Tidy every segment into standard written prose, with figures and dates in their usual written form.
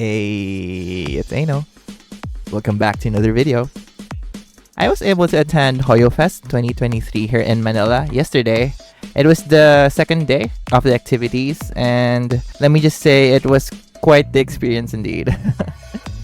Hey, it's Ano. Welcome back to another video. I was able to attend HoyoFest 2023 here in Manila yesterday. It was the second day of the activities, and let me just say it was quite the experience indeed.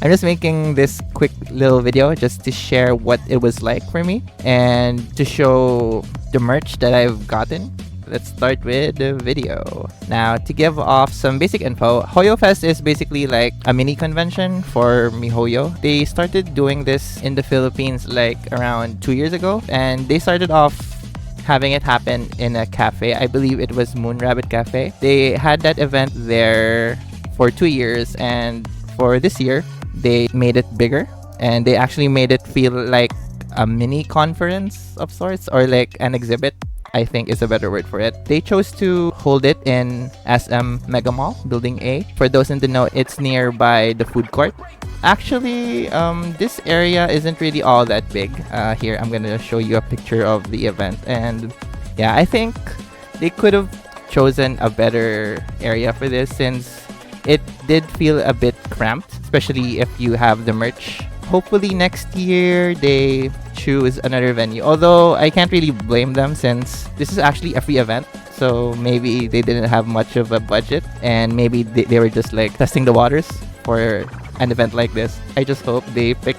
I'm just making this quick little video just to share what it was like for me and to show the merch that I've gotten. Let's start with the video. Now, to give off some basic info, HoyoFest is basically like a mini convention for MiHoyo. They started doing this in the Philippines like around 2 years ago, and they started off having it happen in a cafe. I believe it was Moon Rabbit Cafe. They had that event there for 2 years, and for this year, they made it bigger, and they actually made it feel like a mini conference of sorts, or like an exhibit, I think is a better word for it. They chose to hold it in SM Mega Mall, Building A. For those in the know, it's nearby the food court. Actually, this area isn't really all that big. Here, I'm gonna show you a picture of the event. And yeah, I think they could have chosen a better area for this, since it did feel a bit cramped, especially if you have the merch. Hopefully next year they choose another venue, although I can't really blame them since this is actually a free event, so maybe they didn't have much of a budget, and maybe they were just like testing the waters for an event like this. I just hope they pick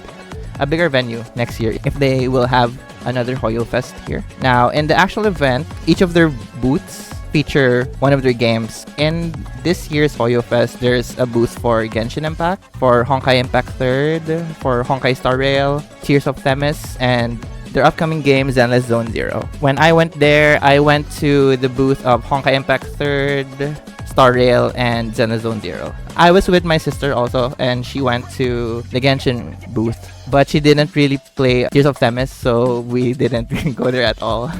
a bigger venue next year if they will have another HoyoFest here. Now, in the actual event, each of their booths feature one of their games. In this year's HoyoFest, there's a booth for Genshin Impact, for Honkai Impact 3rd, for Honkai Star Rail, Tears of Themis, and their upcoming game, Zenless Zone Zero. When I went there, I went to the booth of Honkai Impact 3rd, Star Rail, and Zenless Zone Zero. I was with my sister also, and she went to the Genshin booth, but she didn't really play Tears of Themis, so we didn't go there at all.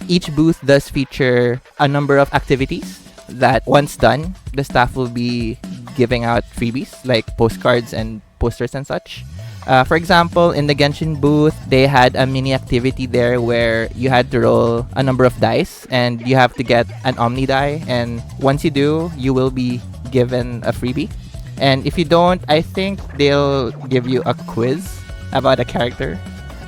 Each booth does feature a number of activities that, once done, the staff will be giving out freebies like postcards and posters and such. For example, in the Genshin booth, they had a mini activity there where you had to roll a number of dice and you have to get an Omni die, and once you do, you will be given a freebie. And if you don't, I think they'll give you a quiz about a character,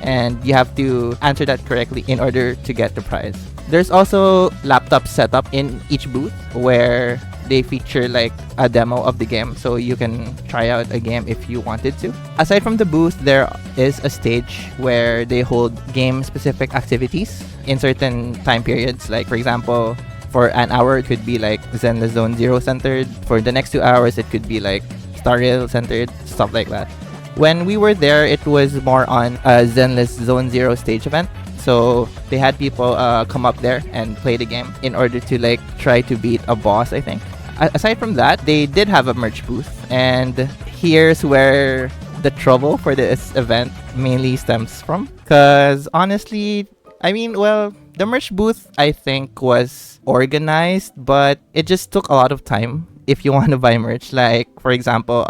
and you have to answer that correctly in order to get the prize. There's also laptop setup in each booth where they feature like a demo of the game, so you can try out a game if you wanted to. Aside from the booth, there is a stage where they hold game-specific activities in certain time periods. Like, for example, for an hour, it could be like Zenless Zone Zero centered. For the next 2 hours, it could be like Star Rail centered, stuff like that. When we were there, it was more on a Zenless Zone Zero stage event. So they had people come up there and play the game in order to like try to beat a boss, I think. Aside from that, they did have a merch booth. And here's where the trouble for this event mainly stems from. Because honestly, I mean, well, the merch booth, I think, was organized, but it just took a lot of time if you want to buy merch. Like, for example,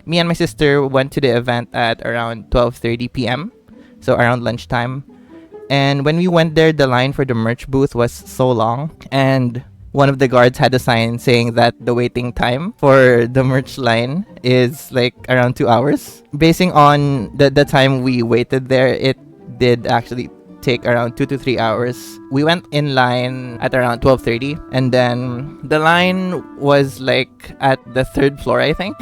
me and my sister went to the event at around 12:30 p.m. So around lunchtime. And when we went there, the line for the merch booth was so long. And one of the guards had a sign saying that the waiting time for the merch line is like around 2 hours. Basing on the time we waited there, it did actually take around 2 to 3 hours. We went in line at around 12:30. And then the line was like at the 3rd floor, I think.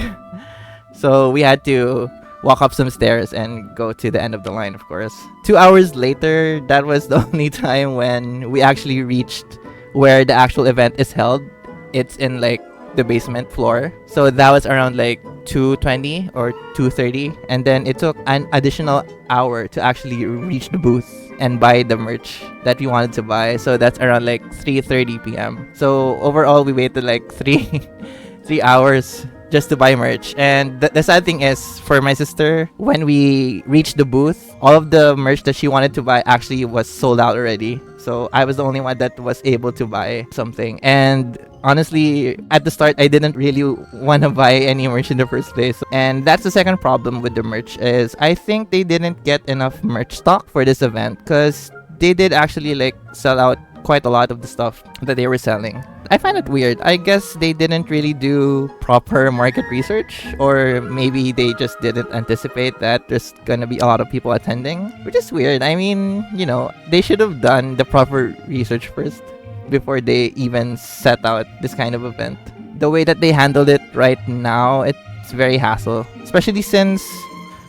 So we had to walk up some stairs and go to the end of the line, of course. 2 hours later, that was the only time when we actually reached where the actual event is held. It's in like the basement floor. So that was around like 2:20 or 2:30. And then it took an additional hour to actually reach the booth and buy the merch that we wanted to buy. So that's around like 3:30 p.m. So overall, we waited like 3 hours just to buy merch. And the sad thing is, for my sister, when we reached the booth, all of the merch that she wanted to buy actually was sold out already. So I was the only one that was able to buy something. And honestly, at the start, I didn't really want to buy any merch in the first place. And that's the second problem with the merch, is I think they didn't get enough merch stock for this event, because they did actually like sell out quite a lot of the stuff that they were selling. I find it weird. I guess they didn't really do proper market research, or maybe they just didn't anticipate that there's gonna be a lot of people attending, which is weird. I mean, they should have done the proper research first before they even set out this kind of event. The way that they handled it right now, it's very hassle, especially since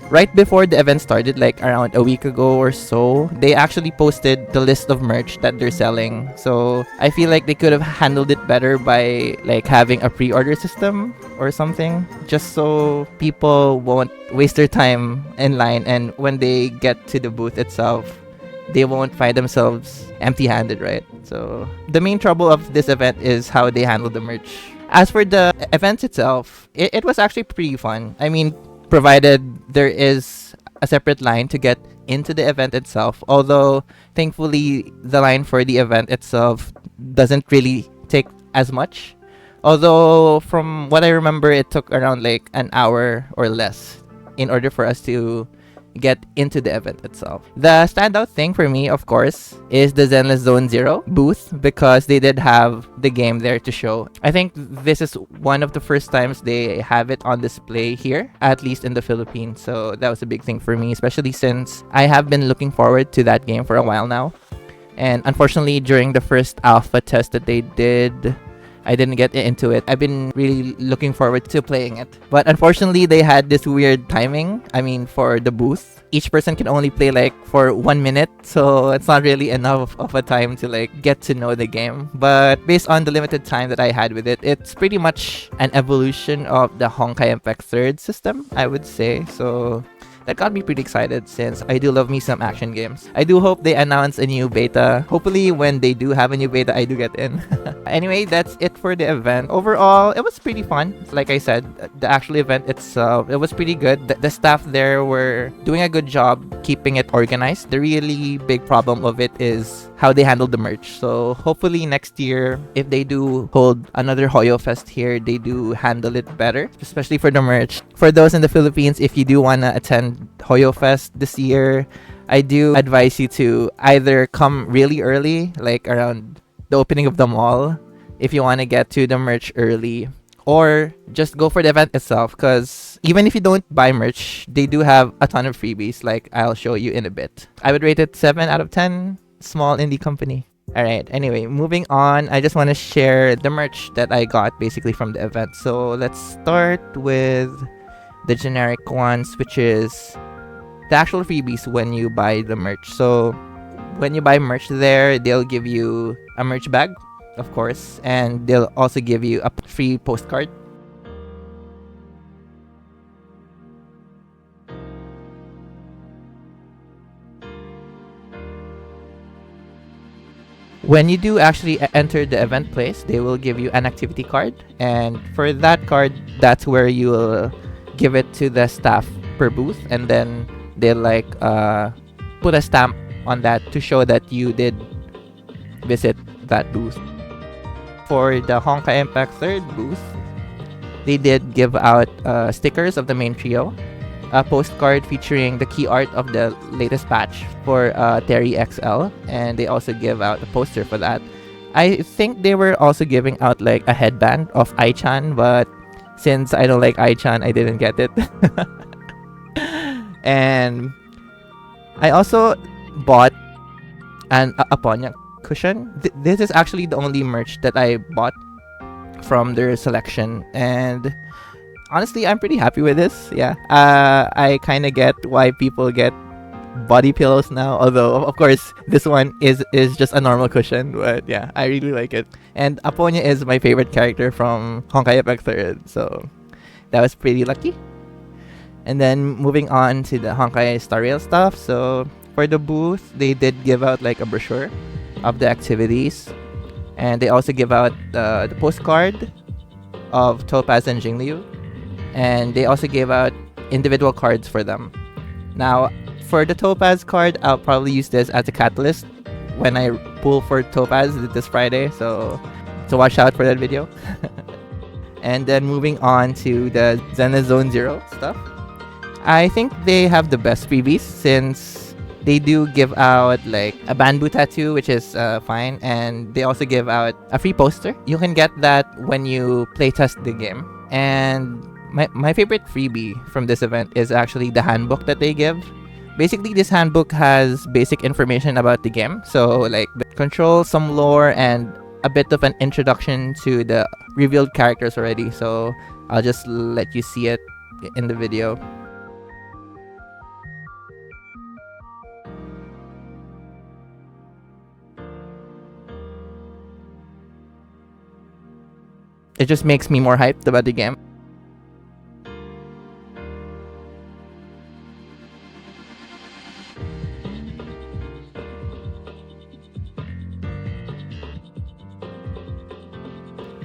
right before the event started, like around a week ago or so, they actually posted the list of merch that they're selling. So I feel like they could have handled it better by like having a pre-order system or something, just so people won't waste their time in line, and when they get to the booth itself, they won't find themselves empty-handed, right? So the main trouble of this event is how they handle the merch. As for the event itself, it was actually pretty fun. I mean, provided there is a separate line to get into the event itself. Although, thankfully, the line for the event itself doesn't really take as much. Although, from what I remember, it took around like an hour or less in order for us to get into the event itself. The standout thing for me, of course, is the Zenless Zone Zero booth, because they did have the game there to show. I think this is one of the first times they have it on display here, at least in the Philippines. So that was a big thing for me, especially since I have been looking forward to that game for a while now. And unfortunately, during the first alpha test that they did, I didn't get into it. I've been really looking forward to playing it. But unfortunately, they had this weird timing. I mean, for the booth, each person can only play like for 1 minute. So it's not really enough of a time to like get to know the game. But based on the limited time that I had with it, it's pretty much an evolution of the Honkai Impact 3rd system, I would say. So that got me pretty excited, since I do love me some action games. I do hope they announce a new beta. Hopefully, when they do have a new beta, I do get in. Anyway, that's it for the event. Overall, it was pretty fun. Like I said, the actual event itself, it was pretty good. The staff there were doing a good job keeping it organized. The really big problem of it is how they handle the merch. So hopefully next year, if they do hold another HoyoFest here, they do handle it better, especially for the merch. For those in the Philippines, if you do want to attend HoyoFest this year, I do advise you to either come really early, like around the opening of the mall, if you want to get to the merch early, or just go for the event itself, because even if you don't buy merch, they do have a ton of freebies, like I'll show you in a bit. I would rate it 7 out of 10. Small indie company. Alright, anyway, moving on, I just want to share the merch that I got basically from the event. So let's start with the generic ones, which is the actual freebies when you buy the merch. So when you buy merch there, they'll give you a merch bag, of course, and they'll also give you a free postcard. When you do actually enter the event place, they will give you an activity card, and for that card, that's where you will give it to the staff per booth, and then they'll like put a stamp on that to show that you did visit that booth. For the Honkai Impact 3rd booth, they did give out stickers of the main trio, a postcard featuring the key art of the latest patch for Terry XL, and they also give out a poster for that. I think they were also giving out like a headband of Ai-chan, but since I don't like Ai-chan, I didn't get it. And I also bought a Ponyak cushion. This is actually the only merch that I bought from their selection, and honestly, I'm pretty happy with this. Yeah, I kind of get why people get body pillows now. Although, of course, this one is just a normal cushion. But yeah, I really like it. And Aponya is my favorite character from Honkai Impact 3rd, so that was pretty lucky. And then moving on to the Honkai Star Rail stuff. So for the booth, they did give out like a brochure of the activities, and they also give out the postcard of Topaz and Jingliu. And they also gave out individual cards for them. Now, for the Topaz card, I'll probably use this as a catalyst when I pull for Topaz this Friday, so watch out for that video. And then moving on to the Zenless Zone Zero stuff. I think they have the best freebies, since They do give out like a bamboo tattoo, which is fine, and they also give out a free poster. You can get that when you playtest the game. And my favorite freebie from this event is actually the handbook that they give. Basically, this handbook has basic information about the game, so like the controls, some lore, and a bit of an introduction to the revealed characters already. So I'll just let you see it in the video. It just makes me more hyped about the game.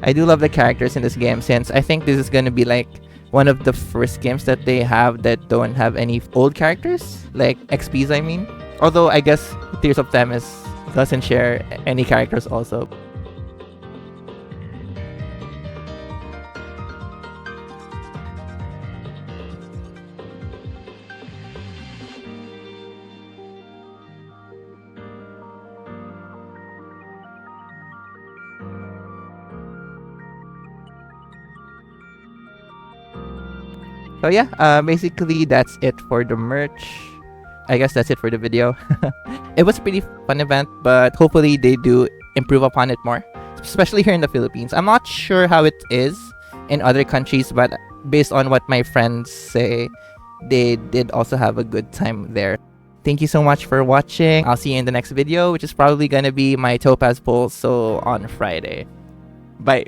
I do love the characters in this game, since I think this is going to be like one of the first games that they have that don't have any old characters, like XPs I mean. Although I guess Tears of Themis doesn't share any characters also. So yeah, basically that's it for the merch. I guess that's it for the video. It was a pretty fun event, but hopefully they do improve upon it more, especially here in the Philippines. I'm not sure how it is in other countries, but based on what my friends say, they did also have a good time there. Thank you so much for watching. I'll see you in the next video, which is probably gonna be my Topaz Pulse, so on Friday. Bye.